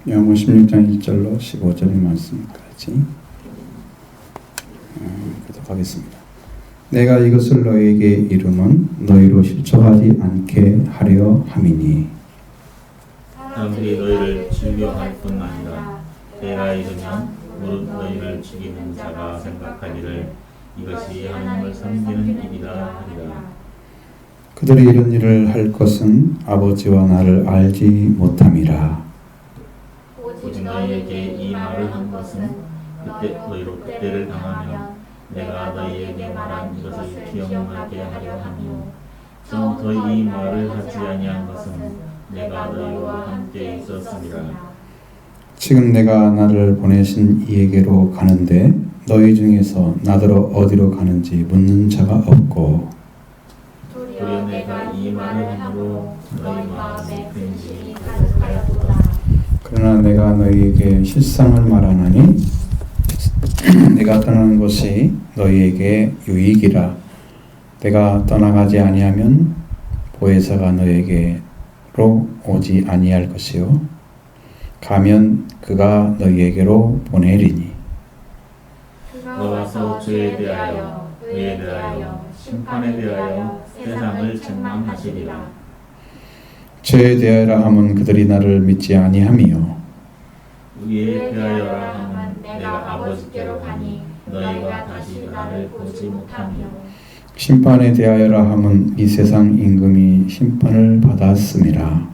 요한복음 16장 1절로 15절의 말씀까지 교독하겠습니다. 내가 이것을 너희에게 이름은 너희로 실족하지 않게 하려 함이니 사람들이 너희를 즐겨할 뿐 아니라 내가 이르면 무릇 너희를 죽이는 자가 생각하기를 이것이 하나님을 섬기는 일이라 하리라. 그들이 이런 일을 할 것은 아버지와 나를 알지 못함이라. 오직 너희에게 이 말을 한 것은 너희로 그때를 당하면 내가 너희에게 말한 이것을 기억나게 하려 함이요 처음부터 이 말을 하지 아니한 것은 내가 너희와 함께 있었음이라. 지금 내가 나를 보내신 이에게로 가는데 너희 중에서 나더러 어디로 가는지 묻는 자가 없고 도리어 내가 이 말을 함으로 너희 마음에 근심이 가득하였도다. 그러나 내가 너희에게 실상을 말하나니 내가 떠나는 것이 너희에게 유익이라. 내가 떠나가지 아니하면 보혜사가 너희에게로 오지 아니할 것이요 가면 그가 너희에게로 보내리니 그가 와서 죄에 대하여 의에 대하여 심판에 대하여 세상을 책망하시리라. 죄에 대하여라 함은 그들이 나를 믿지 아니함이요 의에 대하여라 함은 내가 아버지께로 가니 너희가 다시 나를 보지 못하며 심판에 대하여라 함은 이 세상 임금이 심판을 받았음이라.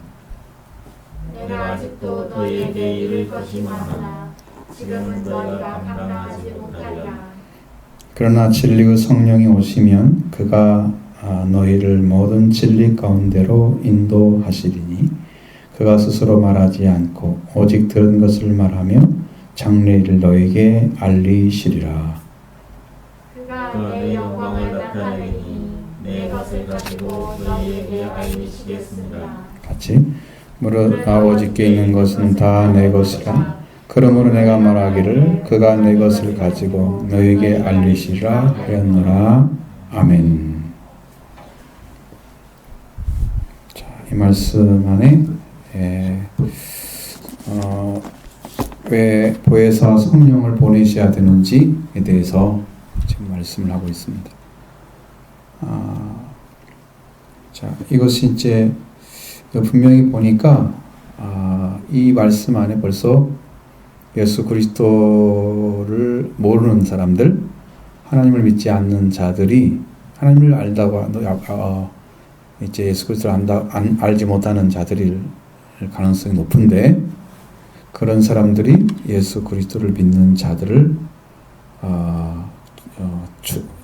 내가 아직도 너희에게 이를 것이 많으나 지금은 너희가 감당하지 못하리라. 그러나 진리의 성령이 오시면 그가 너희를 모든 진리 가운데로 인도하시리니 그가 스스로 말하지 않고 오직 들은 것을 말하며 장래일을 너희에게 알리시리라. 그가 내 영광을 나타내니 내 것을 가지고 너희에게 알리시겠습니다. 같이 무릇 아버지께 있는 것은 다 내 것이라. 그러므로 내가 말하기를 그가 내 것을 가지고 너희에게 알리시리라 하였노라. 아멘. 자, 이 말씀 안에 왜 보혜사 성령을 보내셔야 되는지에 대해서 지금 말씀을 하고 있습니다. 자, 이것이 이제 분명히 보니까 이 말씀 안에 벌써 예수 그리스도를 모르는 사람들, 하나님을 믿지 않는 자들이 하나님을 알다고 이제 예수 그리스도를 알지 못하는 자들일 가능성이 높은데 그런 사람들이 예수 그리스도를 믿는 자들을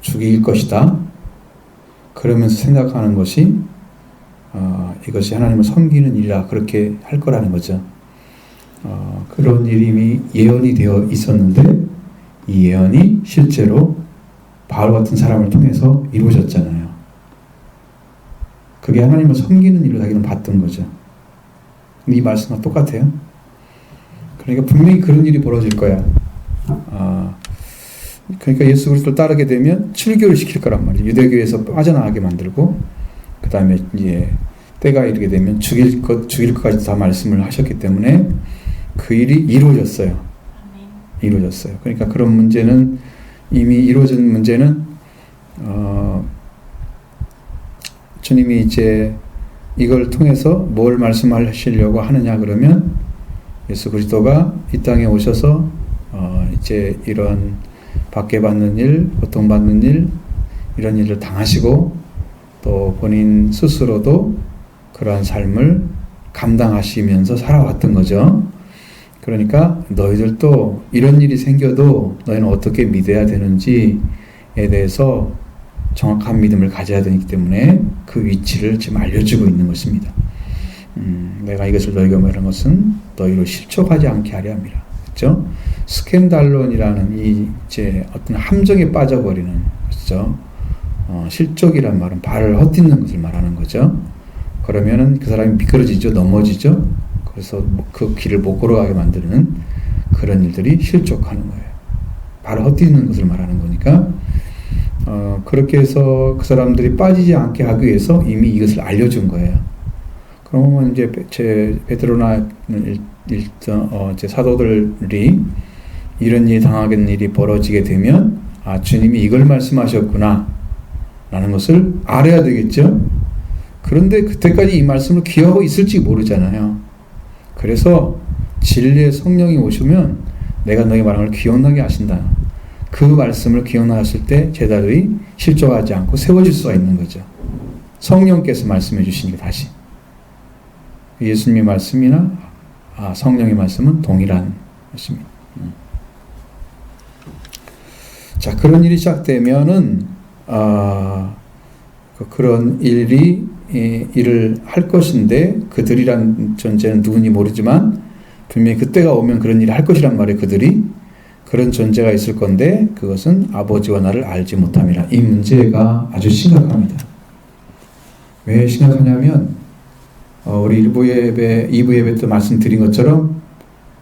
죽일 것이다. 그러면서 생각하는 것이 이것이 하나님을 섬기는 일이라 그렇게 할 거라는 거죠. 그런 일이 이미 예언이 되어 있었는데 이 예언이 실제로 바울 같은 사람을 통해서 이루어졌잖아요. 그게 하나님을 섬기는 일로 자기는 봤던 거죠. 이 말씀과 똑같아요. 그러니까 분명히 그런 일이 벌어질 거야. 그러니까 예수 그리스도를 따르게 되면 출교를 시킬 거란 말이에요. 유대교에서 빠져나가게 만들고 그 다음에 이제 때가 이르게 되면 죽일 것까지 다 말씀을 하셨기 때문에 그 일이 이루어졌어요. 이루어졌어요. 그러니까 그런 문제는 이미 이루어진 문제는 주님이 이제 이걸 통해서 뭘 말씀하시려고 하느냐 그러면 예수 그리스도가 이 땅에 오셔서 이제 이런 박해받는 일, 고통받는 일 이런 일을 당하시고 또 본인 스스로도 그러한 삶을 감당하시면서 살아왔던 거죠. 그러니까 너희들도 이런 일이 생겨도 너희는 어떻게 믿어야 되는지에 대해서 정확한 믿음을 가져야 되기 때문에 그 위치를 지금 알려주고 있는 것입니다. 내가 이것을 너희가 말한 것은 너희로 실족하지 않게 하려 함이라. 그렇죠? 스캔달론이라는 이 이제 어떤 함정에 빠져버리는 그렇죠? 실족이란 말은 발을 헛딛는 것을 말하는 거죠. 그러면은 그 사람이 미끄러지죠, 넘어지죠. 그래서 그 길을 못 걸어가게 만드는 그런 일들이 실족하는 거예요. 발을 헛딛는 것을 말하는 거니까 그렇게 해서 그 사람들이 빠지지 않게 하기 위해서 이미 이것을 알려준 거예요. 그러면 이제 제 베드로나 제 사도들이 이런 일이 당하는 일이 벌어지게 되면 아, 주님이 이걸 말씀하셨구나 라는 것을 알아야 되겠죠. 그런데 그때까지 이 말씀을 기억하고 있을지 모르잖아요. 그래서 진리의 성령이 오시면 내가 너희 말한 걸 기억나게 하신다. 그 말씀을 기억나셨을 때 제자들이 실족하지 않고 세워질 수가 있는 거죠. 성령께서 말씀해 주시니까 다시. 예수님의 말씀이나 성령의 말씀은 동일한 것입니다. 자, 그런 일이 시작되면은 그런 일을 할 것인데 그들이란 존재는 누군지 모르지만 분명히 그때가 오면 그런 일을 할 것이란 말이에요. 그들이 그런 존재가 있을 건데 그것은 아버지와 나를 알지 못함이라. 이 문제가 아주 심각합니다. 왜 심각하냐면 우리 2부 예배 때 말씀드린 것처럼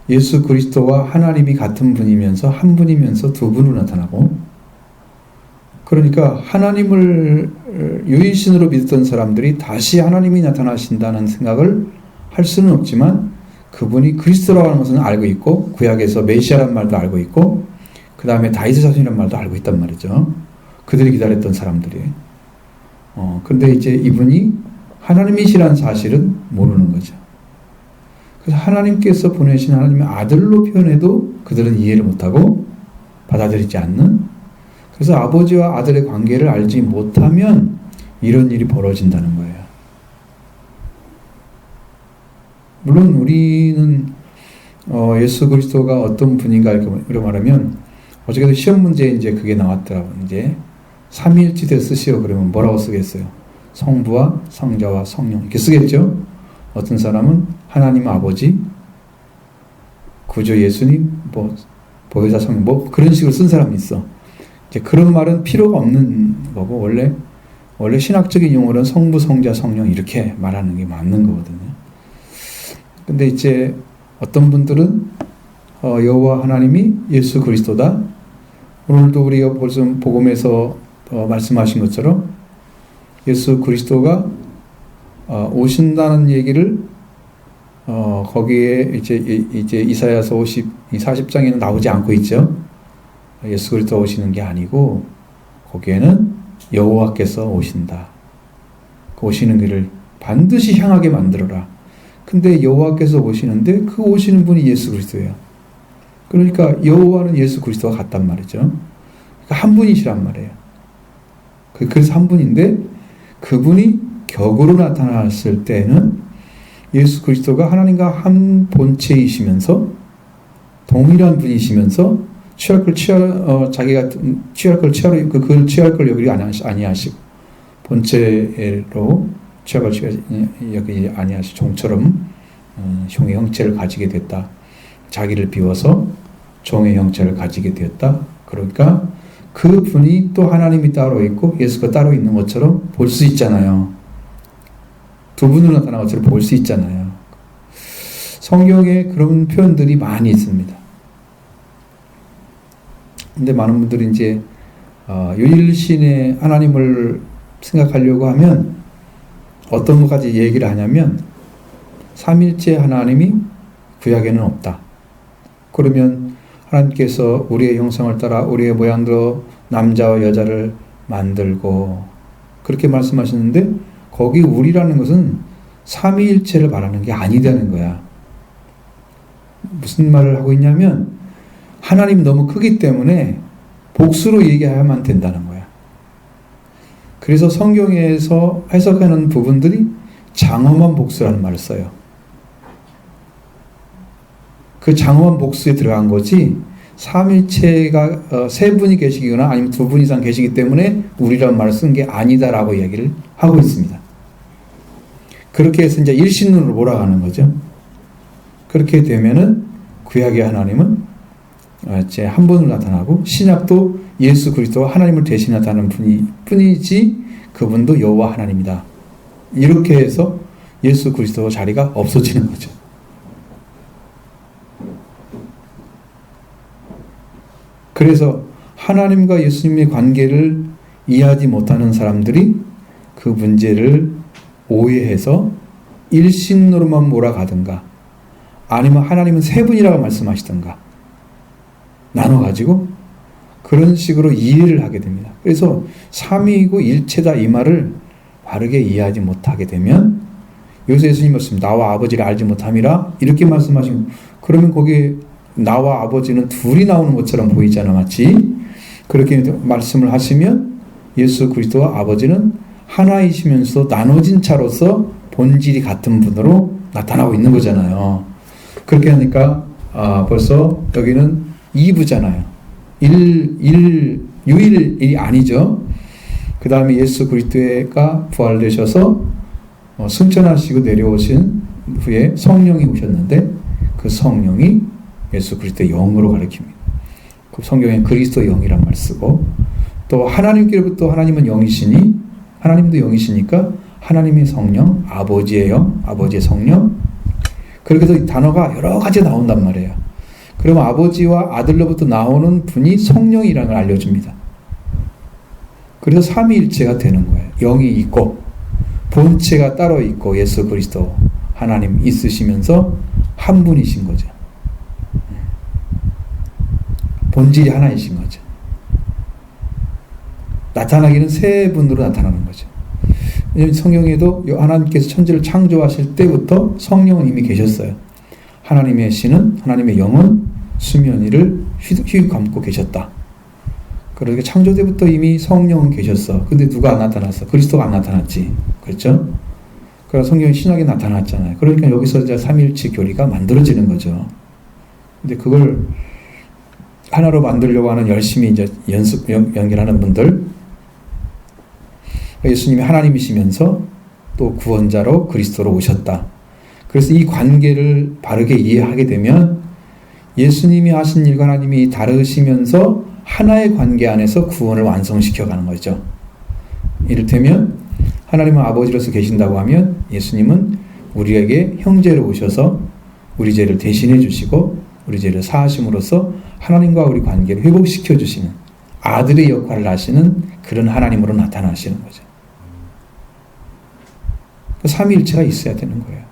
예수 그리스도와 하나님이 같은 분이면서 한 분이면서 두 분으로 나타나고, 그러니까 하나님을 유일신으로 믿었던 사람들이 다시 하나님이 나타나신다는 생각을 할 수는 없지만 그분이 그리스도라고 하는 것은 알고 있고 구약에서 메시아라는 말도 알고 있고 그 다음에 다윗의 자손이라는 말도 알고 있단 말이죠. 그들이 기다렸던 사람들이. 근데 이제 이분이 하나님이시라는 사실은 모르는 거죠. 그래서 하나님께서 보내신 하나님의 아들로 표현해도 그들은 이해를 못하고 받아들이지 않는, 그래서 아버지와 아들의 관계를 알지 못하면 이런 일이 벌어진다는 거예요. 물론 우리는 예수 그리스도가 어떤 분인가 이렇게 말하면 어저께도 시험 문제에 이제 그게 나왔더라고요. 이제 삼위일체대 쓰시오 그러면 뭐라고 쓰겠어요? 성부와 성자와 성령 이렇게 쓰겠죠. 어떤 사람은 하나님 아버지, 구주 예수님, 보혜사 성령 그런 식으로 쓴 사람이 있어. 이제 그런 말은 필요가 없는 거고 원래 신학적인 용어로는 성부, 성자, 성령 이렇게 말하는 게 맞는 거거든요. 근데 이제 어떤 분들은 여호와 하나님이 예수 그리스도다. 오늘도 우리가 벌써 복음에서 말씀하신 것처럼 예수 그리스도가 오신다는 얘기를 거기에 이제 이사야서 40장에는 나오지 않고 있죠. 예수 그리스도 오시는 게 아니고 거기에는 여호와께서 오신다. 그 오시는 길을 반드시 향하게 만들어라. 근데 여호와께서 오시는데 그 오시는 분이 예수 그리스도예요. 그러니까 여호와는 예수 그리스도와 같단 말이죠. 그러니까 한 분이시란 말이에요. 그래서 한 분인데 그분이 격으로 나타났을 때는 예수 그리스도가 하나님과 한 본체이시면서 동일한 분이시면서 자기가 취할 걸 여기지 아니하시고 본체로 취할 걸 여기지 아니하시고 종처럼 종의 형체를 가지게 됐다. 자기를 비워서 종의 형체를 가지게 되었다. 그러니까 그 분이 또 하나님이 따로 있고 예수가 따로 있는 것처럼 볼 수 있잖아요. 두 분으로 나타난 것처럼 볼 수 있잖아요. 성경에 그런 표현들이 많이 있습니다. 근데 많은 분들이 이제 유일신의 하나님을 생각하려고 하면 어떤 것까지 얘기를 하냐면 삼일체 하나님이 구약에는 없다. 그러면 하나님께서 우리의 형상을 따라 우리의 모양대로 남자와 여자를 만들고 그렇게 말씀하시는데 거기 우리라는 것은 삼위일체를 말하는 게 아니다는 거야. 무슨 말을 하고 있냐면 하나님이 너무 크기 때문에 복수로 얘기해야만 된다는 거야. 그래서 성경에서 해석하는 부분들이 장엄한 복수라는 말을 써요. 그 장엄한 복수에 들어간 거지 삼일체가 세 분이 계시거나 아니면 두 분 이상 계시기 때문에 우리라는 말을 쓴 게 아니다라고 이야기를 하고 있습니다. 그렇게 해서 이제 일신론으로 몰아가는 거죠. 그렇게 되면은 구약의 하나님은 이제 한 분으로 나타나고 신약도 예수 그리스도와 하나님을 대신 나타나는 뿐이지 그분도 여호와 하나님이다. 이렇게 해서 예수 그리스도와 자리가 없어지는 거죠. 그래서 하나님과 예수님의 관계를 이해하지 못하는 사람들이 그 문제를 오해해서 일신으로만 몰아가든가 아니면 하나님은 세 분이라고 말씀하시든가 나눠가지고 그런 식으로 이해를 하게 됩니다. 그래서 삼위이고 일체다 이 말을 바르게 이해하지 못하게 되면 여기서 예수님 말씀 나와 아버지를 알지 못함이라 이렇게 말씀하시면 그러면 거기에 나와 아버지는 둘이 나오는 것처럼 보이잖아 마치 그렇게 말씀을 하시면 예수 그리스도와 아버지는 하나이시면서 나눠진 차로서 본질이 같은 분으로 나타나고 있는 거잖아요. 그렇게 하니까 벌써 여기는 2부잖아요. 유일일이 아니죠. 그 다음에 예수 그리스도가 부활되셔서 승천하시고 내려오신 후에 성령이 오셨는데 그 성령이 예수 그리스도의 영으로 가리킵니다. 그 성경에 그리스도 영이란 말 쓰고 또 하나님께로부터 하나님은 영이시니 하나님도 영이시니까 하나님의 성령, 아버지의 영, 아버지의 성령 그렇게 해서 이 단어가 여러 가지 나온단 말이에요. 그러면 아버지와 아들로부터 나오는 분이 성령이라는 걸 알려줍니다. 그래서 삼위일체가 되는 거예요. 영이 있고 본체가 따로 있고 예수 그리스도 하나님 있으시면서 한 분이신 거죠. 본질이 하나이신 거죠. 나타나기는 세 분으로 나타나는 거죠. 성경에도 하나님께서 천지를 창조하실 때부터 성령은 이미 계셨어요. 하나님의 신은 하나님의 영은 수면위를 휘 감고 계셨다. 그러니까 창조 때부터 이미 성령은 계셨어. 근데 누가 안 나타났어? 그리스도가 안 나타났지. 그렇죠? 그래서 성경이 신약에 나타났잖아요. 그러니까 여기서 이제 삼위일체 교리가 만들어지는 거죠. 근데 그걸 하나로 만들려고 하는 열심히 이제 연결하는 분들, 예수님이 하나님이시면서 또 구원자로 그리스도로 오셨다. 그래서 이 관계를 바르게 이해하게 되면 예수님이 하신 일과 하나님이 다르시면서 하나의 관계 안에서 구원을 완성시켜 가는 거죠. 이를테면 하나님은 아버지로서 계신다고 하면 예수님은 우리에게 형제로 오셔서 우리 죄를 대신해 주시고 우리 죄를 사하심으로써 하나님과 우리 관계를 회복시켜 주시는 아들의 역할을 하시는 그런 하나님으로 나타나시는 거죠. 삼위일체가 있어야 되는 거예요.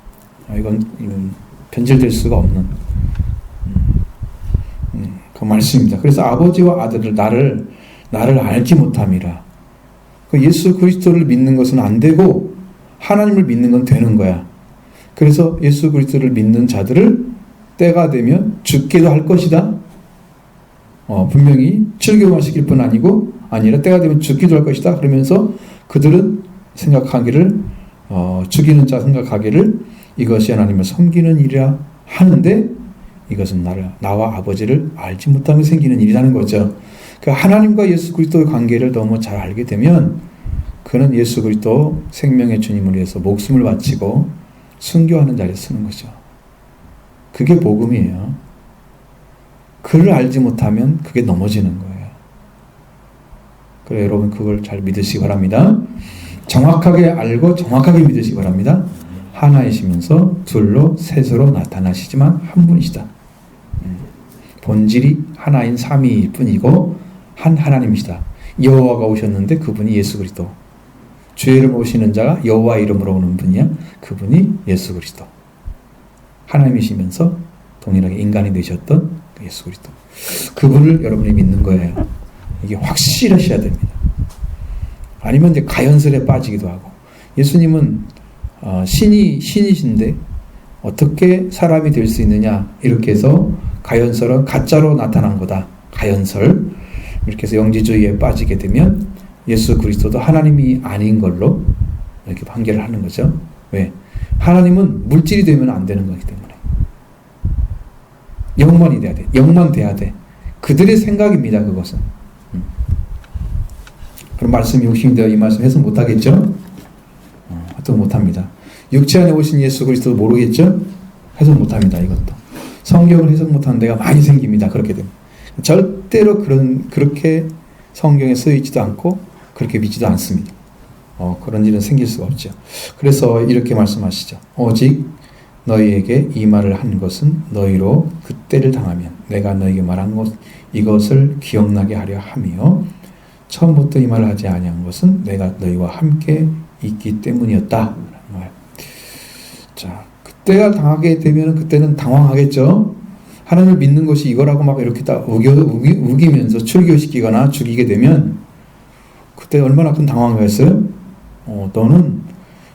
이건 변질될 수가 없는 그 말씀입니다. 그래서 아버지와 아들을 나를 알지 못함이라. 예수 그리스도를 믿는 것은 안 되고 하나님을 믿는 건 되는 거야. 그래서 예수 그리스도를 믿는 자들을 때가 되면 죽게도 할 것이다. 분명히 출교만 시킬 뿐 아니라 때가 되면 죽기도 할 것이다. 그러면서 그들은 생각하기를 죽이는 자 생각하기를 이것이 하나님을 섬기는 일이라 하는데 이것은 나와 아버지를 알지 못하면 생기는 일이라는 거죠. 그러니까 하나님과 예수 그리스도의 관계를 너무 잘 알게 되면 그는 예수 그리스도 생명의 주님을 위해서 목숨을 바치고 순교하는 자리에 서는 거죠. 그게 복음이에요. 그를 알지 못하면 그게 넘어지는 거예요. 그래서 여러분 그걸 잘 믿으시기 바랍니다. 정확하게 알고 정확하게 믿으시기 바랍니다. 하나이시면서 둘로 셋으로 나타나시지만 한 분이시다. 본질이 하나인 삼위일 뿐이고 한 하나님이시다. 여호와가 오셨는데 그분이 예수 그리스도. 주의 이름 오시는 자가 여호와 이름으로 오는 분이야. 그분이 예수 그리스도. 하나님이시면서 동일하게 인간이 되셨던 예수 그리스도. 그분을 여러분이 믿는 거예요. 이게 확실하셔야 됩니다. 아니면 이제 가연설에 빠지기도 하고. 예수님은 신이신데 어떻게 사람이 될 수 있느냐 이렇게 해서 가연설은 가짜로 나타난 거다. 가연설. 이렇게 해서 영지주의에 빠지게 되면 예수 그리스도도 하나님이 아닌 걸로 이렇게 판결을 하는 거죠. 왜? 하나님은 물질이 되면 안 되는 거기 때문에. 영만이 돼야 돼. 영만 돼야 돼. 그들의 생각입니다. 그것은. 그럼 말씀이 육신이 되어 이 말씀 해석 못하겠죠? 해석 못합니다. 육체 안에 오신 예수 그리스도 모르겠죠? 해석 못합니다. 이것도. 성경을 해석 못하는 데가 많이 생깁니다. 그렇게 되면. 절대로 그렇게 성경에 쓰이지도 않고 그렇게 믿지도 않습니다. 그런 일은 생길 수가 없죠. 그래서 이렇게 말씀하시죠. 오직 너희에게 이 말을 한 것은 너희로 그때를 당하면 내가 너희에게 말한 것 이것을 기억나게 하려 함이요 처음부터 이 말을 하지 아니한 것은 내가 너희와 함께 있기 때문이었다. 자, 그때가 당하게 되면 그때는 당황하겠죠. 하나님을 믿는 것이 이거라고 막 이렇게 다 우기면서 출교시키거나 죽이게 되면 그때 얼마나 큰 당황이었어요? 너는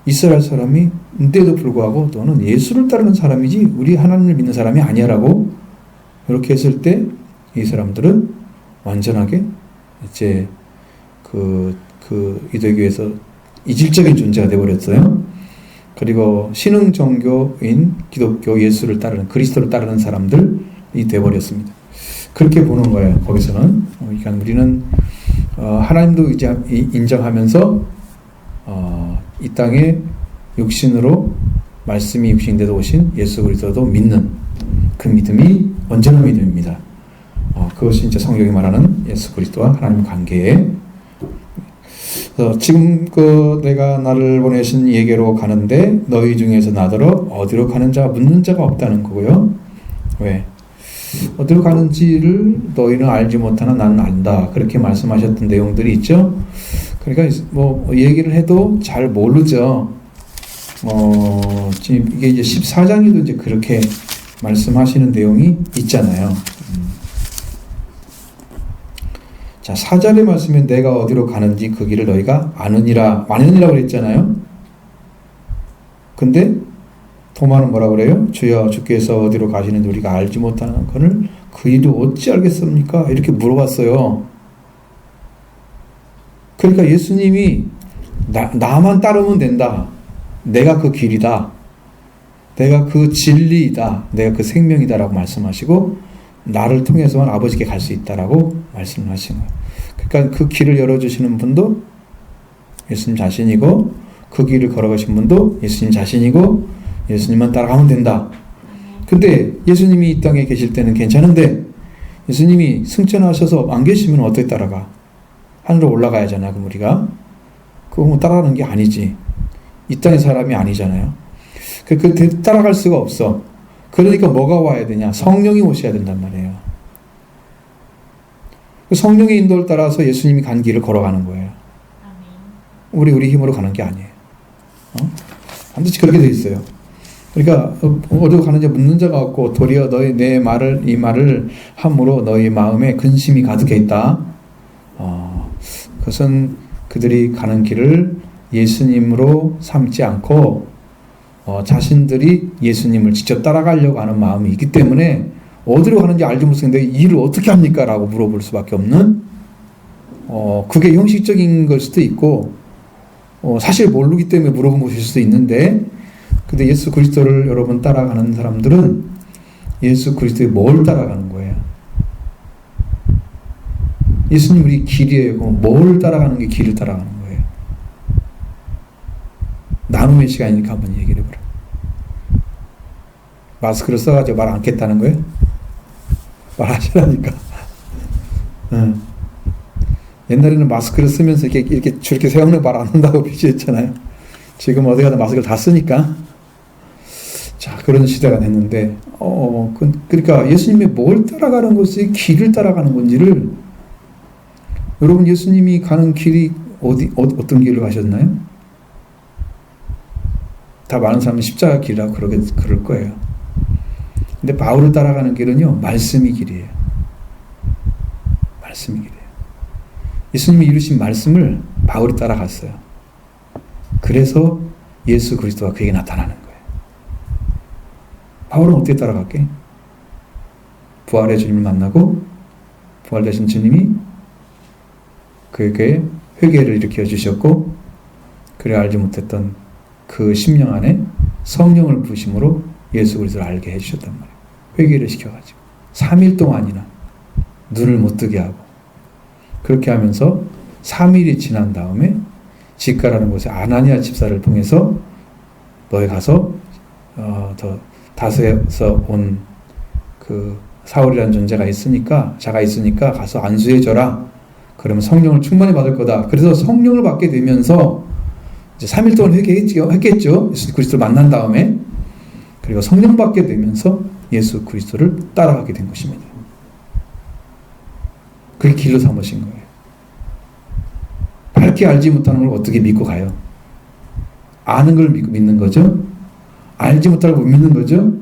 이스라엘 사람인데도 불구하고 너는 예수를 따르는 사람이지 우리 하나님을 믿는 사람이 아니야라고 이렇게 했을 때 이 사람들은 완전하게 이제 유대교에서 이질적인 존재가 되어버렸어요. 그리고 신흥 종교인 기독교 예수를 따르는 그리스도를 따르는 사람들이 되어버렸습니다. 그렇게 보는 거예요. 거기서는 그러니까 우리는 하나님도 이제 인정하면서 이 땅에 육신으로 말씀이 육신되어 오신 예수 그리스도도 믿는 그 믿음이 온전한 믿음입니다. 그것이 이제 성경이 말하는 예수 그리스도와 하나님 관계에 지금 내가 나를 보내신 이에게로 가는데 너희 중에서 나더러 어디로 가는 자가 묻는 자가 없다는 거고요. 왜? 어디로 가는지를 너희는 알지 못하나 나는 안다. 그렇게 말씀하셨던 내용들이 있죠. 그러니까 뭐 얘기를 해도 잘 모르죠. 지금 이게 이제 14장에도 이제 그렇게 말씀하시는 내용이 있잖아요. 자, 4절의 말씀에 내가 어디로 가는지 그 길을 너희가 아느니라 그랬잖아요. 근데 도마는 뭐라 그래요? 주여 주께서 어디로 가시는지 우리가 알지 못하는 것을 그 일을 어찌 알겠습니까? 이렇게 물어봤어요. 그러니까 예수님이 나만 따르면 된다. 내가 그 길이다. 내가 그 진리이다. 내가 그 생명이다 라고 말씀하시고 나를 통해서만 아버지께 갈 수 있다라고 말씀을 하신 거예요. 그러니까 그 길을 열어주시는 분도 예수님 자신이고 그 길을 걸어가신 분도 예수님 자신이고 예수님만 따라가면 된다. 근데 예수님이 이 땅에 계실 때는 괜찮은데 예수님이 승천하셔서 안 계시면 어떻게 따라가? 하늘로 올라가야 하잖아. 그럼 우리가 그거 뭐 따라가는 게 아니지. 이 땅의 사람이 아니잖아요. 그 따라갈 수가 없어. 그러니까 뭐가 와야 되냐? 성령이 오셔야 된단 말이에요. 성령의 인도를 따라서 예수님이 간 길을 걸어가는 거예요. 우리 힘으로 가는 게 아니에요. 반드시 그렇게 돼 있어요. 그러니까 어디로 가는지 묻는 자가 없고 도리어 이 말을 함으로 너희 마음에 근심이 가득해 있다. 그것은 그들이 가는 길을 예수님으로 삼지 않고 자신들이 예수님을 직접 따라가려고 하는 마음이 있기 때문에 어디로 가는지 알지 못했는데 이 일을 어떻게 합니까? 라고 물어볼 수밖에 없는 그게 형식적인 걸 수도 있고 사실 모르기 때문에 물어본 것일 수도 있는데 근데 예수 그리스도를 여러분 따라가는 사람들은 예수 그리스도의 뭘 따라가는 거예요? 예수님 우리 길이에요. 뭘 따라가는 게 길을 따라가는 거예요? 나눔의 시간이니까 한번 얘기를 해보라. 마스크를 써가지고 말 않겠다는 거예요? 말하시라니까. 옛날에는 마스크를 쓰면서 이렇게 저렇게 세우는 말 안 한다고 비치했잖아요. 지금 어디 가든 마스크를 다 쓰니까. 자, 그런 시대가 됐는데, 그러니까 예수님이 뭘 따라가는 것이 길을 따라가는 건지를, 여러분 예수님이 가는 길이 어떤 길을 가셨나요? 다 많은 사람은 십자가 길이라고 그럴 거예요. 근데 바울을 따라가는 길은요, 말씀이 길이에요. 말씀이 길이에요. 예수님이 이루신 말씀을 바울이 따라갔어요. 그래서 예수 그리스도가 그에게 나타나는 거예요. 바울은 어떻게 따라갈게? 부활의 주님을 만나고 부활되신 주님이 그에게 회개를 일으켜 주셨고 그래 알지 못했던 그 심령 안에 성령을 부으심으로 예수 그리스도를 알게 해주셨단 말이에요. 회개를 시켜가지고 3일 동안이나 눈을 못 뜨게 하고 그렇게 하면서 3일이 지난 다음에 직가라는 곳에 아나니아 집사를 통해서 너희 가서 다스에서 온 그 사울이라는 존재가 있으니까 자가 있으니까 가서 안수해줘라. 그러면 성령을 충만히 받을 거다. 그래서 성령을 받게 되면서 이제 3일 동안 했겠죠. 예수 그리스도를 만난 다음에 그리고 성령 받게 되면서 예수 그리스도를 따라가게 된 것입니다. 그게 길로 삼으신 거예요. 밝게 알지 못하는 걸 어떻게 믿고 가요? 아는 걸 믿는 거죠. 알지 못하고 못 믿는 거죠.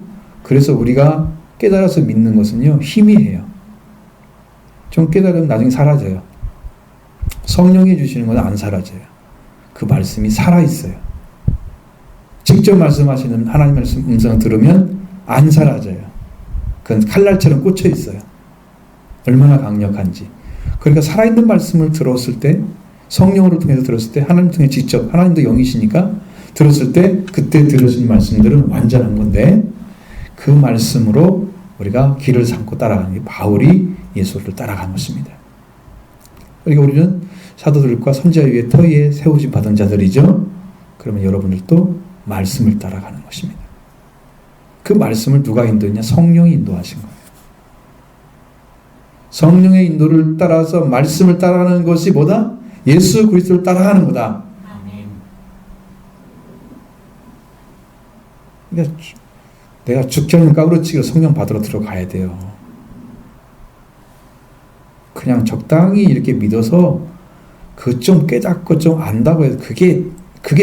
그래서 우리가 깨달아서 믿는 것은요, 희미해요. 좀 깨달으면 나중에 사라져요. 성령이 주시는 건 안 사라져요. 그 말씀이 살아있어요. 직접 말씀하시는 하나님 말씀 음성을 들으면 안 사라져요. 그건 칼날처럼 꽂혀 있어요. 얼마나 강력한지. 그러니까 살아있는 말씀을 들었을 때, 성령으로 통해서 들었을 때, 하나님 통해 직접, 하나님도 영이시니까 들었을 때, 그때 들으신 말씀들은 완전한 건데, 그 말씀으로 우리가 길을 삼고 따라가는 게 바울이 예수를 따라간 것입니다. 그러니까 우리는 사도들과 선지자 위에 터 위에 세우심 받은 자들이죠. 그러면 여러분들도 말씀을 따라가는 것입니다. 그 말씀을 누가 인도했냐? 성령이 인도하신 거예요. 성령의 인도를 따라서 말씀을 따라가는 것이 뭐다? 예수 그리스도를 따라가는 거다. 그러니까 내가 죽지 않는 까부러치기로 성령 받으러 들어가야 돼요. 그냥 적당히 이렇게 믿어서 그 좀 깨닫고 좀 안다고 해서 그게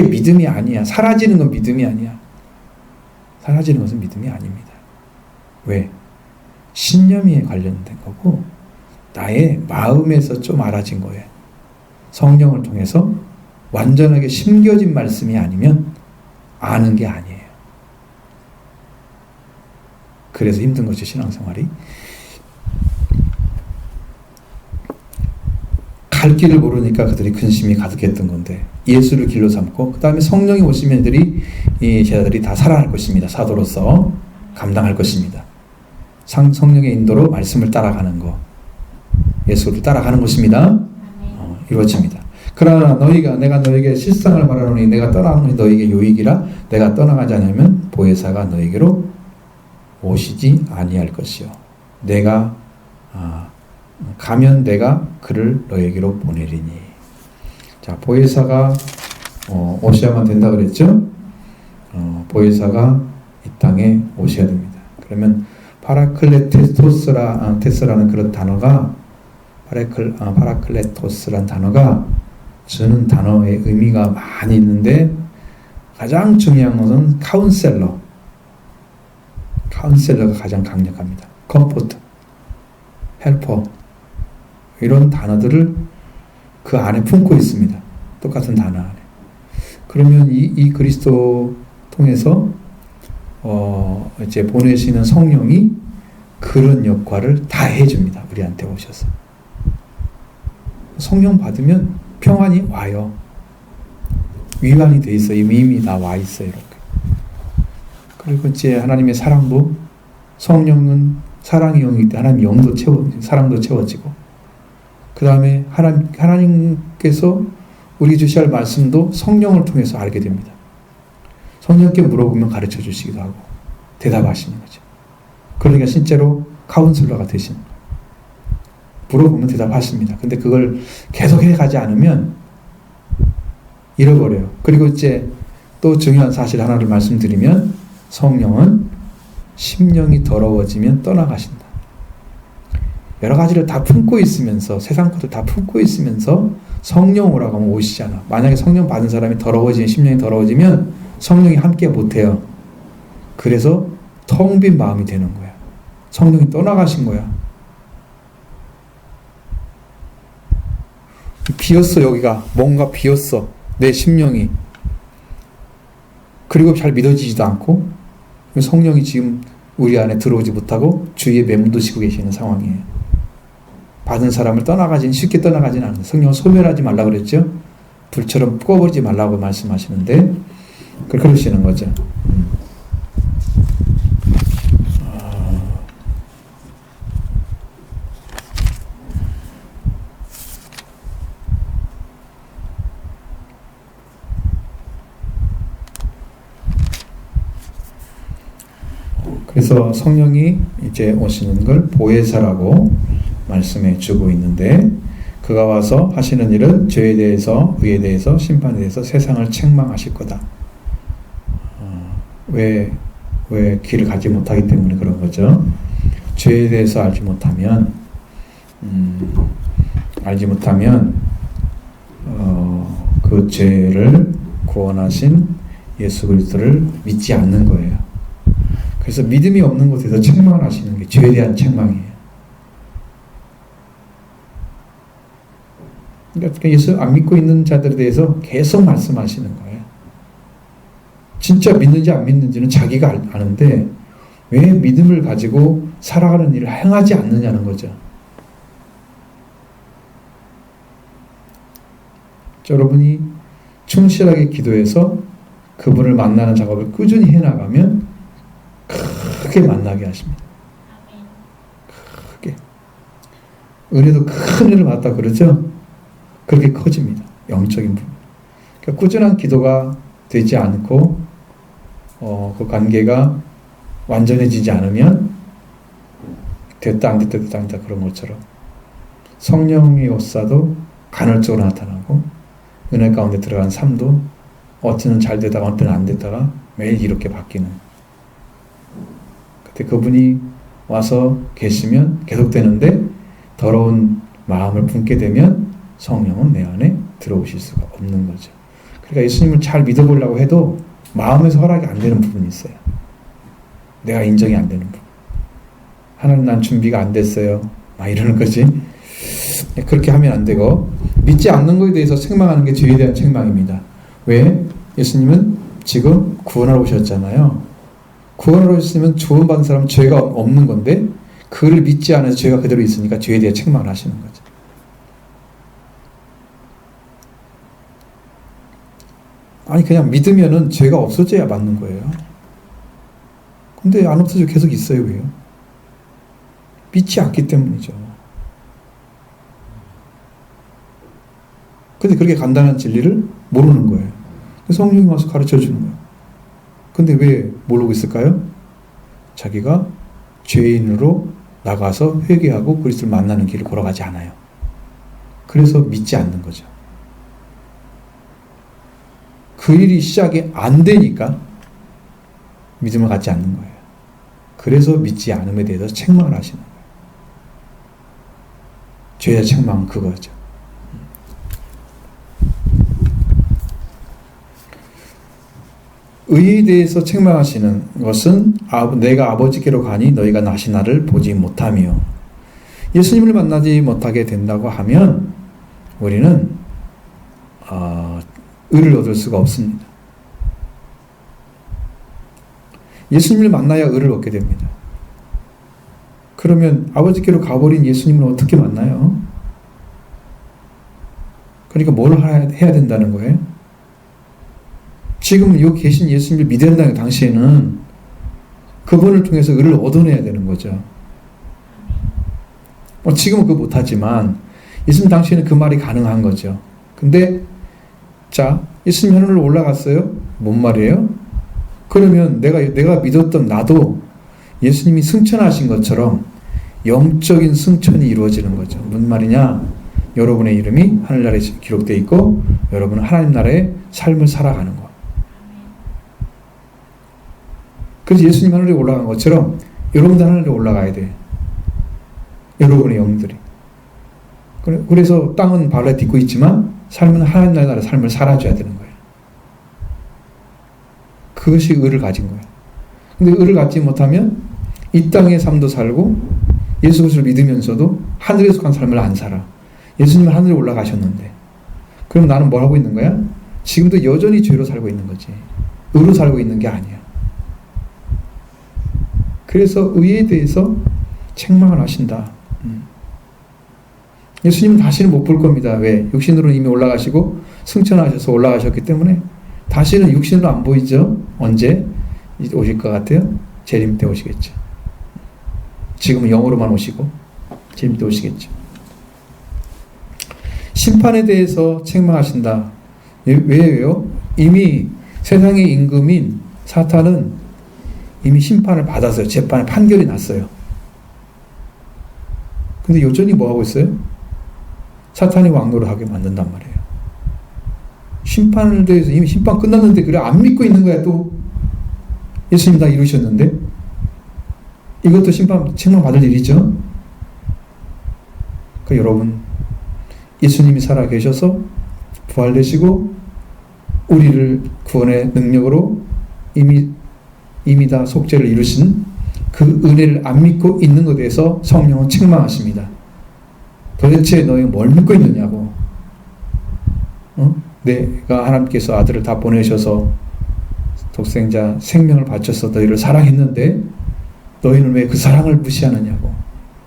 믿음이 아니야. 사라지는 건 믿음이 아니야. 사라지는 것은 믿음이 아닙니다. 왜? 신념에 관련된 거고 나의 마음에서 좀 알아진 거예요. 성령을 통해서 완전하게 심겨진 말씀이 아니면 아는 게 아니에요. 그래서 힘든 거죠, 신앙생활이. 갈 길을 모르니까 그들이 근심이 가득했던 건데 예수를 길로 삼고 그 다음에 성령이 오시면 이 제자들이 다 살아날 것입니다. 사도로서 감당할 것입니다. 성령의 인도로 말씀을 따라가는 거, 예수를 따라가는 것입니다. 이루어집니다. 그러나 내가 너에게 실상을 말하노니 내가 떠나는 것이 너에게 유익이라 내가 떠나가지 않으면 보혜사가 너에게로 오시지 아니할 것이요 내가 가면 내가 그를 너에게로 보내리니. 자, 보혜사가 오셔야만 된다 그랬죠? 보혜사가 이 땅에 오셔야 됩니다. 그러면 파라클레토스라는 그런 단어가 파라클레토스라는 단어가 주는 단어의 의미가 많이 있는데 가장 중요한 것은 카운셀러가 가장 강력합니다. 컴포트, 헬퍼 이런 단어들을 그 안에 품고 있습니다. 똑같은 단어 안에. 그러면 이 그리스도 통해서 이제 보내시는 성령이 그런 역할을 다 해줍니다. 우리한테 오셔서. 성령 받으면 평안이 와요. 위안이 돼 있어요. 이미 다 와 있어요. 이렇게. 그리고 이제 하나님의 사랑도, 성령은 사랑의 영이기 때문에 하나님 영도 사랑도 채워지고, 그 다음에 하나님께서 우리 주셔야 할 말씀도 성령을 통해서 알게 됩니다. 성령께 물어보면 가르쳐 주시기도 하고 대답하시는 거죠. 그러니까 실제로 카운슬러가 되신, 물어보면 대답하십니다. 근데 그걸 계속 해가지 않으면 잃어버려요. 그리고 이제 또 중요한 사실 하나를 말씀드리면, 성령은 심령이 더러워지면 떠나가신다. 여러 가지를 다 품고 있으면서, 세상 것들 다 품고 있으면서 성령 오라고 하면 오시잖아. 만약에 성령 받은 사람이 더러워지면, 심령이 더러워지면 성령이 함께 못해요. 그래서 텅 빈 마음이 되는 거야. 성령이 떠나가신 거야. 비었어. 여기가 뭔가 비었어. 내 심령이. 그리고 잘 믿어지지도 않고 성령이 지금 우리 안에 들어오지 못하고 주위에 맴도시고 계시는 상황이에요. 받은 사람을 쉽게 떠나가지는 않아요. 성령을 소멸하지 말라고 그랬죠. 불처럼 꺼버리지 말라고 말씀하시는데 그러시는 거죠. 그래서 성령이 이제 오시는 걸 보혜사라고 말씀해 주고 있는데, 그가 와서 하시는 일은 죄에 대해서, 의에 대해서, 심판에 대해서 세상을 책망하실 거다. 왜 길을 가지 못하기 때문에 그런 거죠. 죄에 대해서 알지 못하면 그 죄를 구원하신 예수 그리스도를 믿지 않는 거예요. 그래서 믿음이 없는 곳에서 책망을 하시는 게 죄에 대한 책망이에요. 그러니까 예수 안 믿고 있는 자들에 대해서 계속 말씀하시는 거예요. 진짜 믿는지 안 믿는지는 자기가 아는데 왜 믿음을 가지고 살아가는 일을 행하지 않느냐는 거죠. 여러분이 충실하게 기도해서 그분을 만나는 작업을 꾸준히 해나가면 크게 만나게 하십니다. 크게. 은혜도 큰 은혜를 받았다 그러죠? 그렇게 커집니다. 영적인 부분. 그러니까 꾸준한 기도가 되지 않고 그 관계가 완전해지지 않으면 됐다 안 됐다 됐다 안 됐다 그런 것처럼 성령의 역사도 간헐적으로 나타나고 은혜 가운데 들어간 삶도 어쩌면 잘 되다가 어쩌면 안 되다가 매일 이렇게 바뀌는. 그때 그분이 와서 계시면 계속되는데 더러운 마음을 품게 되면 성령은 내 안에 들어오실 수가 없는 거죠. 그러니까 예수님을 잘 믿어보려고 해도 마음에서 허락이 안 되는 부분이 있어요. 내가 인정이 안 되는 부분. 하나님 난 준비가 안 됐어요. 막 이러는 거지. 그렇게 하면 안 되고 믿지 않는 것에 대해서 책망하는 게 죄에 대한 책망입니다. 왜? 예수님은 지금 구원하러 오셨잖아요. 구원하러 오셨으면 구원받은 사람은 죄가 없는 건데 그를 믿지 않아서 죄가 그대로 있으니까 죄에 대해 책망을 하시는 거죠. 아니 그냥 믿으면은 죄가 없어져야 맞는 거예요. 근데 안 없어져 계속 있어요. 왜요? 믿지 않기 때문이죠. 근데 그렇게 간단한 진리를 모르는 거예요. 성령이 와서 가르쳐 주는 거예요. 근데 왜 모르고 있을까요? 자기가 죄인으로 나가서 회개하고 그리스도를 만나는 길을 걸어가지 않아요. 그래서 믿지 않는 거죠. 그 일이 시작이 안 되니까 믿음을 갖지 않는 거예요. 그래서 믿지 않음에 대해서 책망을 하시는 거예요. 죄의 책망은 그거죠. 의에 대해서 책망하시는 것은 내가 아버지께로 가니 너희가 다시 나를 보지 못하며 예수님을 만나지 못하게 된다고 하면 우리는 의를 얻을 수가 없습니다. 예수님을 만나야 의를 얻게 됩니다. 그러면 아버지께로 가버린 예수님을 어떻게 만나요? 그러니까 뭘 해야 된다는 거예요? 지금 여기 계신 예수님을 믿어야 된다는 당시에는 그분을 통해서 의를 얻어내야 되는 거죠. 지금은 그거 못하지만 예수님 당시에는 그 말이 가능한 거죠. 근데 자, 예수님 하늘로 올라갔어요? 뭔 말이에요? 그러면 내가 믿었던 나도 예수님이 승천하신 것처럼 영적인 승천이 이루어지는 거죠. 무슨 말이냐? 여러분의 이름이 하늘나라에 기록되어 있고 여러분은 하나님 나라의 삶을 살아가는 거. 그래서 예수님 하늘에 올라간 것처럼 여러분도 하늘에 올라가야 돼. 여러분의 영들이. 그래서 땅은 발에 딛고 있지만 삶은 하나님 나라의 삶을 살아줘야 되는 거예요. 그것이 의를 가진 거예요. 근데 의를 갖지 못하면 이 땅의 삶도 살고 예수 그리스도를 믿으면서도 하늘에 속한 삶을 안 살아. 예수님은 하늘에 올라가셨는데 그럼 나는 뭘 하고 있는 거야? 지금도 여전히 죄로 살고 있는 거지. 의로 살고 있는 게 아니야. 그래서 의에 대해서 책망을 하신다. 예수님은 다시는 못 볼 겁니다. 왜? 육신으로는 이미 올라가시고 승천하셔서 올라가셨기 때문에 다시는 육신으로 안 보이죠. 언제 오실 것 같아요? 재림 때 오시겠죠. 지금은 영으로만 오시고 재림 때 오시겠죠. 심판에 대해서 책망하신다. 왜요? 이미 세상의 임금인 사탄은 이미 심판을 받았어요. 재판에 판결이 났어요. 근데 여전히 뭐 하고 있어요? 사탄이 왕노릇하게 만든단 말이에요. 심판에 대해서 이미 심판 끝났는데 그래 안 믿고 있는 거야. 또 예수님 다 이루셨는데 이것도 책망 받을 일이죠. 그러니까 여러분 예수님이 살아 계셔서 부활되시고 우리를 구원의 능력으로 이미 다 속죄를 이루신 그 은혜를 안 믿고 있는 것에 대해서 성령은 책망하십니다. 도대체 너희 뭘 믿고 있느냐고. 내가 하나님께서 아들을 다 보내셔서 독생자 생명을 바쳐서 너희를 사랑했는데 너희는 왜 그 사랑을 무시하느냐고.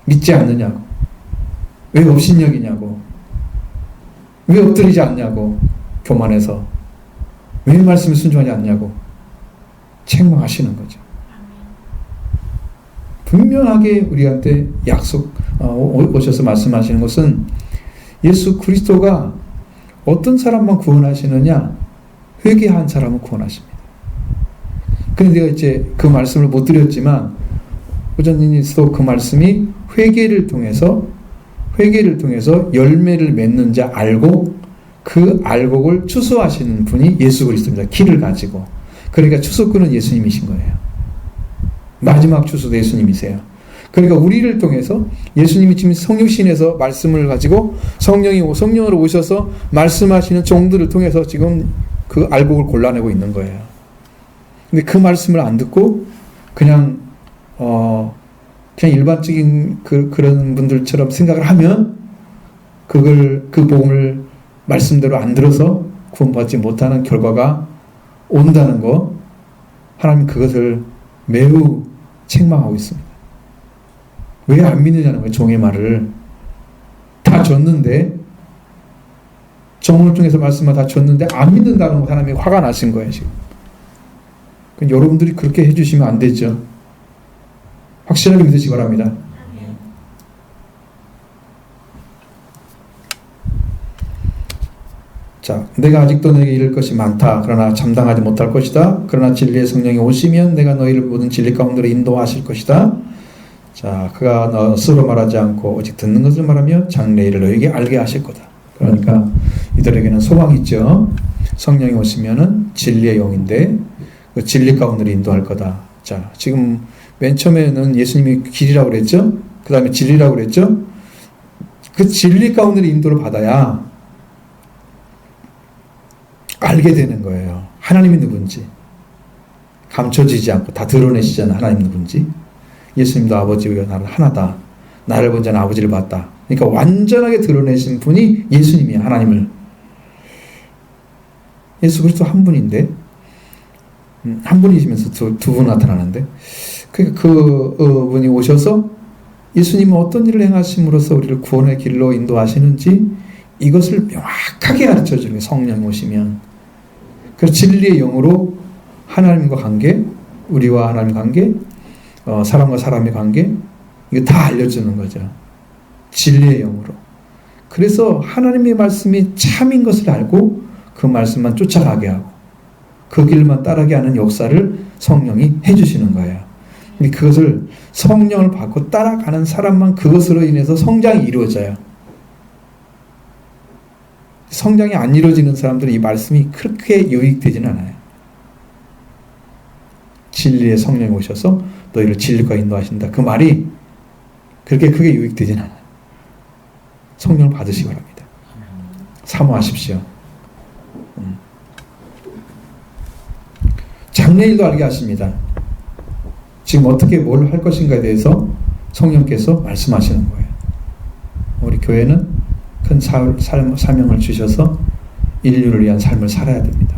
믿지 않느냐고. 왜 업신여기냐고. 왜 엎드리지 않냐고. 교만해서 왜 말씀에 순종하지 않냐고 책망하시는 거죠. 분명하게 우리한테 오셔서 말씀하시는 것은 예수 그리스도가 어떤 사람만 구원하시느냐? 회개한 사람은 구원하십니다. 그런데 내가 이제 그 말씀을 못 드렸지만 호전님께서도 그 말씀이 회개를 통해서 열매를 맺는 자 알곡, 그 알곡을 추수하시는 분이 예수 그리스도입니다. 키를 가지고. 그러니까 추수꾼은 예수님이신 거예요. 마지막 추수도 예수님이세요. 그러니까 우리를 통해서 예수님이 지금 성육신에서 말씀을 가지고 성령으로 오셔서 말씀하시는 종들을 통해서 지금 그 알곡을 골라내고 있는 거예요. 근데 그 말씀을 안 듣고 그냥 일반적인 그런 분들처럼 생각을 하면 그 복음을 말씀대로 안 들어서 구원받지 못하는 결과가 온다는 거, 하나님 그것을 매우 책망하고 있습니다. 왜 안 믿느냐는 거예요. 종의 말을 다 줬는데, 종을 통해서 말씀을 다 줬는데 안 믿는다는 거 하나님이 화가 나신 거예요 지금. 여러분들이 그렇게 해주시면 안 되죠. 확실하게 믿으시기 바랍니다. 자, 내가 아직도 너에게 이를 것이 많다. 그러나 감당하지 못할 것이다. 그러나 진리의 성령이 오시면 내가 너희를 모든 진리 가운데로 인도하실 것이다. 자, 그가 너 스스로 말하지 않고 오직 듣는 것을 말하며 장래일을 너에게 알게 하실 거다. 그러니까 이들에게는 소망이 있죠. 성령이 오시면은 진리의 영인데 그 진리 가운데로 인도할 거다. 자, 지금 맨 처음에는 예수님이 길이라고 그랬죠. 그 다음에 진리라고 그랬죠. 그 진리 가운데로 인도를 받아야 알게 되는 거예요. 하나님이 누군지. 감춰지지 않고 다 드러내시잖아. 하나님 누군지. 예수님도 아버지와 나는 하나다. 나를 본 자는 아버지를 봤다. 그러니까 완전하게 드러내신 분이 예수님이야. 하나님을. 예수 그리스도 한 분인데 한 분이시면서 두 분 나타나는데 그 분이 오셔서 예수님은 어떤 일을 행하심으로써 우리를 구원의 길로 인도하시는지 이것을 명확하게 가르쳐주는 거예요. 성령이 오시면. 그래서 진리의 영으로 하나님과 관계, 우리와 하나님 관계, 사람과 사람의 관계, 이거 다 알려주는 거죠. 진리의 영으로. 그래서 하나님의 말씀이 참인 것을 알고 그 말씀만 쫓아가게 하고 그 길만 따르게 하는 역사를 성령이 해주시는 거예요. 근데 그것을 성령을 받고 따라가는 사람만 그것으로 인해서 성장이 이루어져요. 성장이 안 이루어지는 사람들은 이 말씀이 그렇게 유익되지는 않아요. 진리의 성령이 오셔서 너희를 진리가 인도하신다. 그 말이 그렇게 크게 유익되지는 않아요. 성령을 받으시기 바랍니다. 사모하십시오. 장래일도 알게 하십니다. 지금 어떻게 뭘 할 것인가에 대해서 성령께서 말씀하시는 거예요. 우리 교회는 큰 사명을 주셔서 인류를 위한 삶을 살아야 됩니다.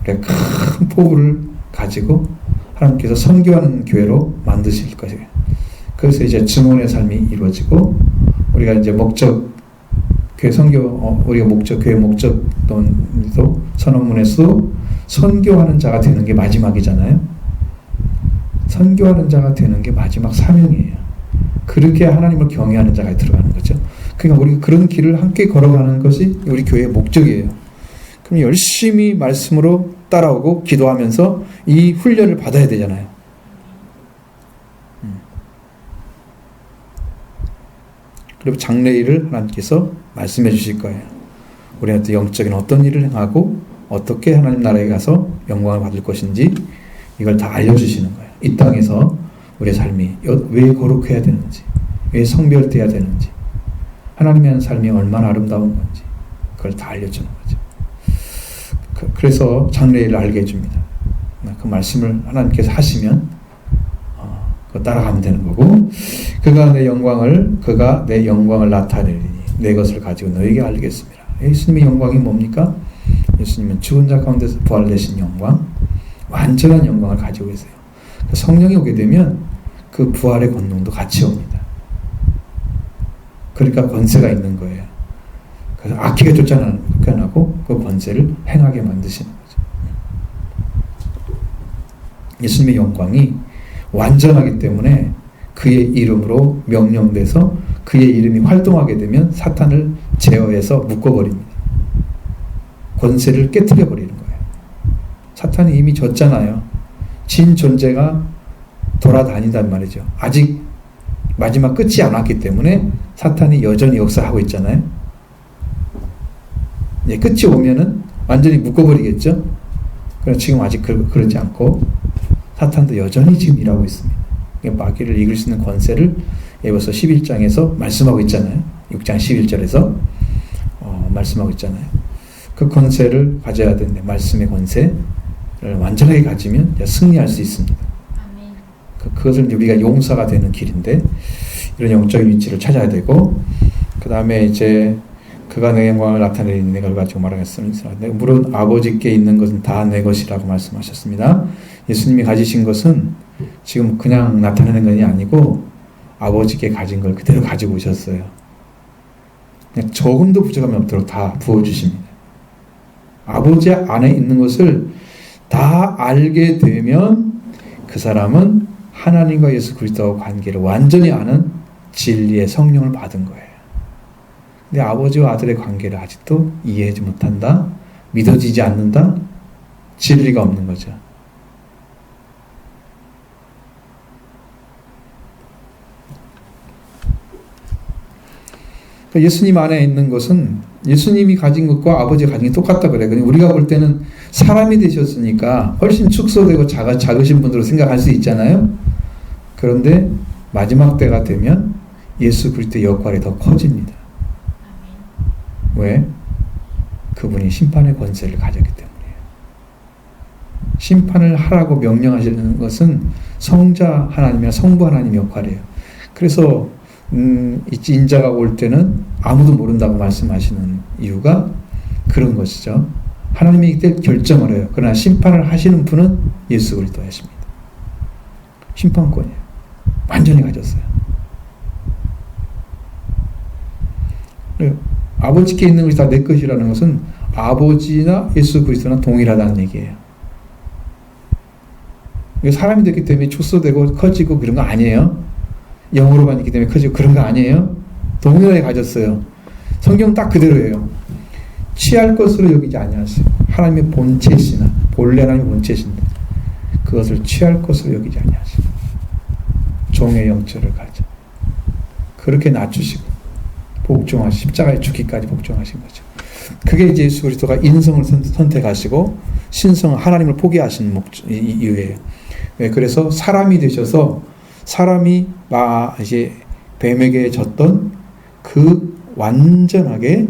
우리가 큰 포부를 가지고 하나님께서 선교하는 교회로 만드실 것이에요. 그래서 이제 증언의 삶이 이루어지고 우리가 이제 교회 선교 우리가 교회 목적도 선언문에서 선교하는 자가 되는 게 마지막이잖아요. 선교하는 자가 되는 게 마지막 사명이에요. 그렇게 하나님을 경외하는 자가 들어가는 거죠. 그러니까 우리가 그런 길을 함께 걸어가는 것이 우리 교회의 목적이에요. 그럼 열심히 말씀으로 따라오고 기도하면서 이 훈련을 받아야 되잖아요. 그리고 장래일을 하나님께서 말씀해 주실 거예요. 우리한테 영적인 어떤 일을 행하고 어떻게 하나님 나라에 가서 영광을 받을 것인지 이걸 다 알려주시는 거예요. 이 땅에서 우리의 삶이 왜 거룩해야 되는지, 왜 성별돼야 되는지, 하나님의 한 삶이 얼마나 아름다운 건지 그걸 다 알려주는 거죠. 그래서 장래일을 알게 해줍니다. 그 말씀을 하나님께서 하시면 그거 따라가면 되는 거고, 그가 내 영광을 나타내리니 내 것을 가지고 너에게 알리겠습니다. 예수님의 영광이 뭡니까? 예수님은 죽은 자 가운데서 부활되신 영광, 완전한 영광을 가지고 계세요. 성령이 오게 되면 그 부활의 권능도 같이 옵니다. 그러니까 권세가 있는 거예요. 그래서 악기가 쫓아나고 그 권세를 행하게 만드시는 거죠. 예수님의 영광이 완전하기 때문에 그의 이름으로 명령돼서 그의 이름이 활동하게 되면 사탄을 제어해서 묶어버립니다. 권세를 깨트려 버리는 거예요. 사탄이 이미 졌잖아요. 진 존재가 돌아다닌단 말이죠. 아직 마지막 끝이 안 왔기 때문에 사탄이 여전히 역사하고 있잖아요. 이제 끝이 오면은 완전히 묶어버리겠죠. 그래서 지금 아직 그러지 않고 사탄도 여전히 지금 일하고 있습니다. 마귀를 이길 수 있는 권세를 에베소 11장에서 말씀하고 있잖아요. 6장 11절에서 말씀하고 있잖아요. 그 권세를 가져야 되는데, 말씀의 권세를 완전하게 가지면 승리할 수 있습니다. 그것을 우리가 용사가 되는 길인데, 이런 영적인 위치를 찾아야 되고, 그 다음에 이제 그가 내 영광을 나타내는 내가 가지고 말하겠습니다. 물론 아버지께 있는 것은 다 내 것이라고 말씀하셨습니다. 예수님이 가지신 것은 지금 그냥 나타내는 것이 아니고 아버지께 가진 걸 그대로 가지고 오셨어요. 그냥 조금도 부족함이 없도록 다 부어주십니다. 아버지 안에 있는 것을 다 알게 되면 그 사람은 하나님과 예수 그리스도와 관계를 완전히 아는 진리의 성령을 받은 거예요. 근데 아버지와 아들의 관계를 아직도 이해하지 못한다, 믿어지지 않는다, 진리가 없는 거죠. 예수님 안에 있는 것은 예수님이 가진 것과 아버지가 가진 게 똑같다 그래요. 근데 우리가 볼 때는 사람이 되셨으니까 훨씬 축소되고 작으신 분으로 생각할 수 있잖아요. 그런데 마지막 때가 되면 예수 그리스도의 역할이 더 커집니다. 왜? 그분이 심판의 권세를 가졌기 때문이에요. 심판을 하라고 명령하시는 것은 성자 하나님이나 성부 하나님의 역할이에요. 그래서 인자가 올 때는 아무도 모른다고 말씀하시는 이유가 그런 것이죠. 하나님이 이때 결정을 해요. 그러나 심판을 하시는 분은 예수 그리스도 하십니다. 심판권이에요. 완전히 가졌어요. 아버지께 있는 것이 다 내 것이라는 것은 아버지나 예수 그리스도나 동일하다는 얘기예요. 사람이 됐기 때문에 축소되고 커지고 그런 거 아니에요. 영으로만 있기 때문에 커지고 그런 거 아니에요. 동일하게 가졌어요. 성경은 딱 그대로예요. 취할 것으로 여기지 아니하시고 하나님의 본체시나 본래 하나님의 본체신데 그것을 취할 것으로 여기지 아니하시고 종의 영처를 가져 그렇게 낮추시고 복종하시 십자가에 죽기까지 복종하신 거죠. 그게 이제 예수 그리스도가 인성을 선택하시고 신성을 하나님을 포기하신 이유예요. 그래서 사람이 되셔서 사람이 이제 뱀에게 졌던 그 완전하게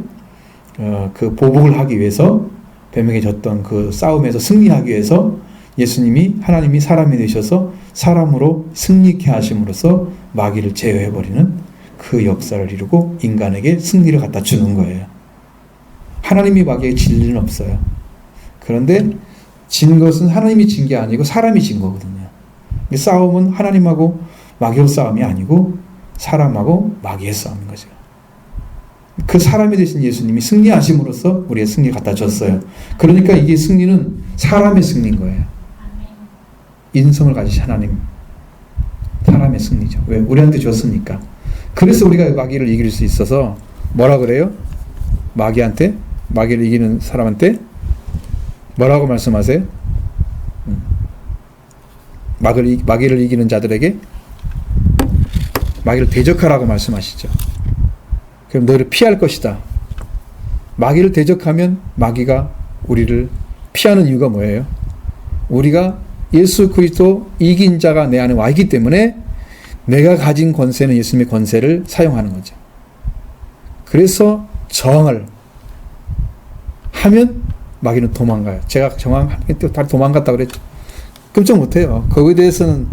그 보복을 하기 위해서 뱀에게 졌던 그 싸움에서 승리하기 위해서 예수님이 하나님이 사람이 되셔서 사람으로 승리케 하심으로써 마귀를 제어해버리는 그 역사를 이루고 인간에게 승리를 갖다 주는 거예요. 하나님이 마귀에게 질 일은 없어요. 그런데 진 것은 하나님이 진 게 아니고 사람이 진 거거든요. 싸움은 하나님하고 마귀의 싸움이 아니고 사람하고 마귀의 싸움인 거죠. 그 사람이 되신 예수님이 승리하심으로써 우리의 승리를 갖다 줬어요. 그러니까 이게 승리는 사람의 승리인 거예요. 인성을 가지신 하나님, 사람의 승리죠. 왜? 우리한테 줬으니까. 그래서 우리가 마귀를 이길 수 있어서 뭐라 그래요? 마귀를 이기는 사람한테 뭐라고 말씀하세요? 마귀를 이기는 자들에게 마귀를 대적하라고 말씀하시죠. 그럼 너를 피할 것이다. 마귀를 대적하면 마귀가 우리를 피하는 이유가 뭐예요? 우리가 예수 그리스도 이긴 자가 내 안에 와 있기 때문에 내가 가진 권세는 예수님의 권세를 사용하는 거죠. 그래서 저항을 하면 마귀는 도망가요. 제가 저항하는 게 다 도망갔다 그랬죠. 끔찍 못해요. 거기에 대해서는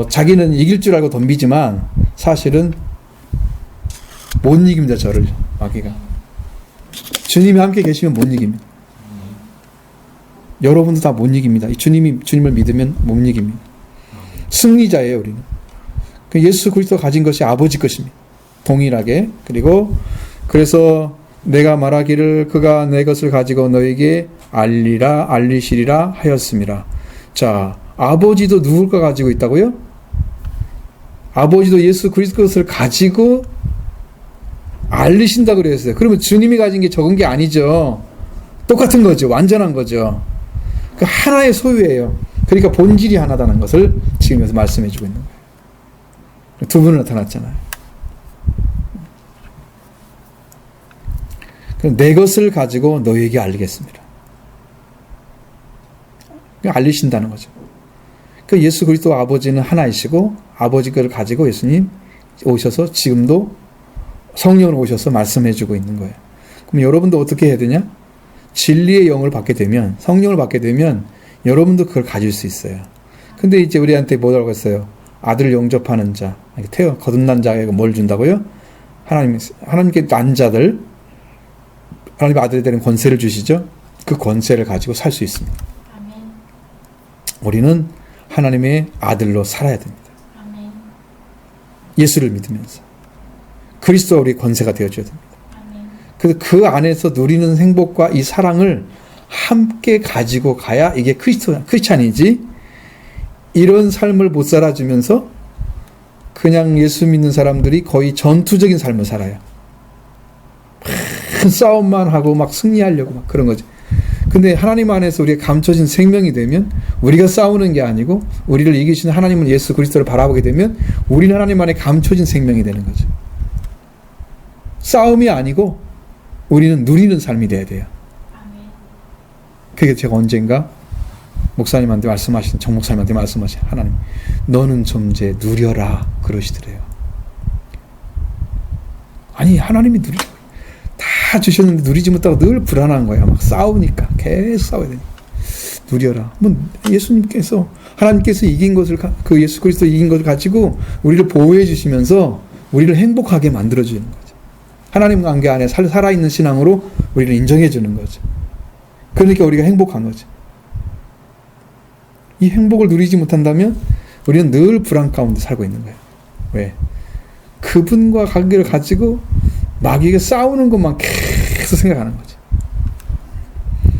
자기는 이길 줄 알고 덤비지만 사실은 못 이깁니다. 저를 마귀가. 주님이 함께 계시면 못 이깁니다. 여러분도 다 못 이깁니다. 주님을 믿으면 못 이깁니다. 승리자예요, 우리는. 예수 그리스도가 가진 것이 아버지 것입니다. 동일하게. 그리고 그래서 내가 말하기를 그가 내 것을 가지고 너에게 알리시리라 하였습니다. 자, 아버지도 누굴 거 가지고 있다고요? 아버지도 예수 그리스도 것을 가지고 알리신다고 그랬어요. 그러면 주님이 가진 게 적은 게 아니죠. 똑같은 거죠. 완전한 거죠. 그 하나의 소유예요. 그러니까 본질이 하나다는 것을 지금 여기서 말씀해 주고 있는 거예요. 두 분은 나타났잖아요. 그럼 내 것을 가지고 너에게 알리겠습니다. 알리신다는 거죠. 그 예수 그리스도 아버지는 하나이시고 아버지 것을 가지고 예수님 오셔서 지금도 성령으로 오셔서 말씀해 주고 있는 거예요. 그럼 여러분도 어떻게 해야 되냐? 진리의 영을 받게 되면, 성령을 받게 되면 여러분도 그걸 가질 수 있어요. 근데 이제 우리한테 뭐라고 했어요? 아들 영접하는 자, 거듭난 자에게 뭘 준다고요? 하나님께 난 자들, 하나님의 아들이 되는 권세를 주시죠? 그 권세를 가지고 살 수 있습니다. 아멘. 우리는 하나님의 아들로 살아야 됩니다. 아멘. 예수를 믿으면서. 그리스도가 우리의 권세가 되어줘야 됩니다. 아멘. 그래서 그 안에서 누리는 행복과 이 사랑을 함께 가지고 가야 이게 크리스찬이지, 이런 삶을 못 살아주면서 그냥 예수 믿는 사람들이 거의 전투적인 삶을 살아요. 큰 싸움만 하고 막 승리하려고 막 그런 거죠. 근데 하나님 안에서 우리가 감춰진 생명이 되면 우리가 싸우는 게 아니고 우리를 이기시는 하나님은 예수 그리스도를 바라보게 되면 우리는 하나님 안에 감춰진 생명이 되는 거죠. 싸움이 아니고 우리는 누리는 삶이 돼야 돼요. 아멘. 그게 제가 언젠가 목사님한테 말씀하신, 정 목사님한테 말씀하신, 하나님 너는 좀 이제 누려라 그러시더래요. 아니 하나님이 다 주셨는데 누리지 못하고 늘 불안한 거야. 막 싸우니까 계속 싸워야 되니까. 누려라. 뭐 예수님께서, 하나님께서 이긴 것을, 그 예수 그리스도 이긴 것을 가지고 우리를 보호해 주시면서 우리를 행복하게 만들어 주는 거죠. 하나님 관계 안에 살아있는 신앙으로 우리를 인정해 주는 거죠. 그러니까 우리가 행복한 거죠. 이 행복을 누리지 못한다면 우리는 늘 불안 가운데 살고 있는 거예요. 왜? 그분과 관계를 가지고 마귀가 싸우는 것만 계속 생각하는 거죠.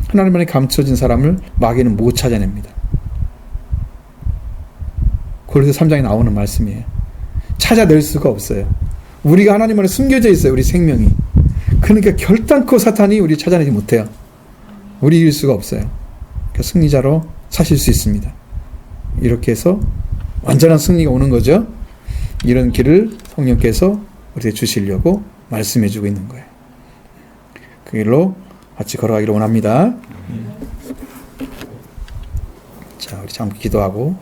하나님 안에 감춰진 사람을 마귀는 못 찾아냅니다. 고린도서 3장에 나오는 말씀이에요. 찾아낼 수가 없어요. 우리가 하나님 안에 숨겨져 있어요. 우리 생명이. 그러니까 결단코 사탄이 우리 찾아내지 못해요. 우리 이길 수가 없어요. 그러니까 승리자로 사실 수 있습니다. 이렇게 해서 완전한 승리가 오는 거죠. 이런 길을 성령께서 우리에게 주시려고 말씀해 주고 있는 거예요. 그 길로 같이 걸어가기를 원합니다. 자, 우리 잠깐 기도하고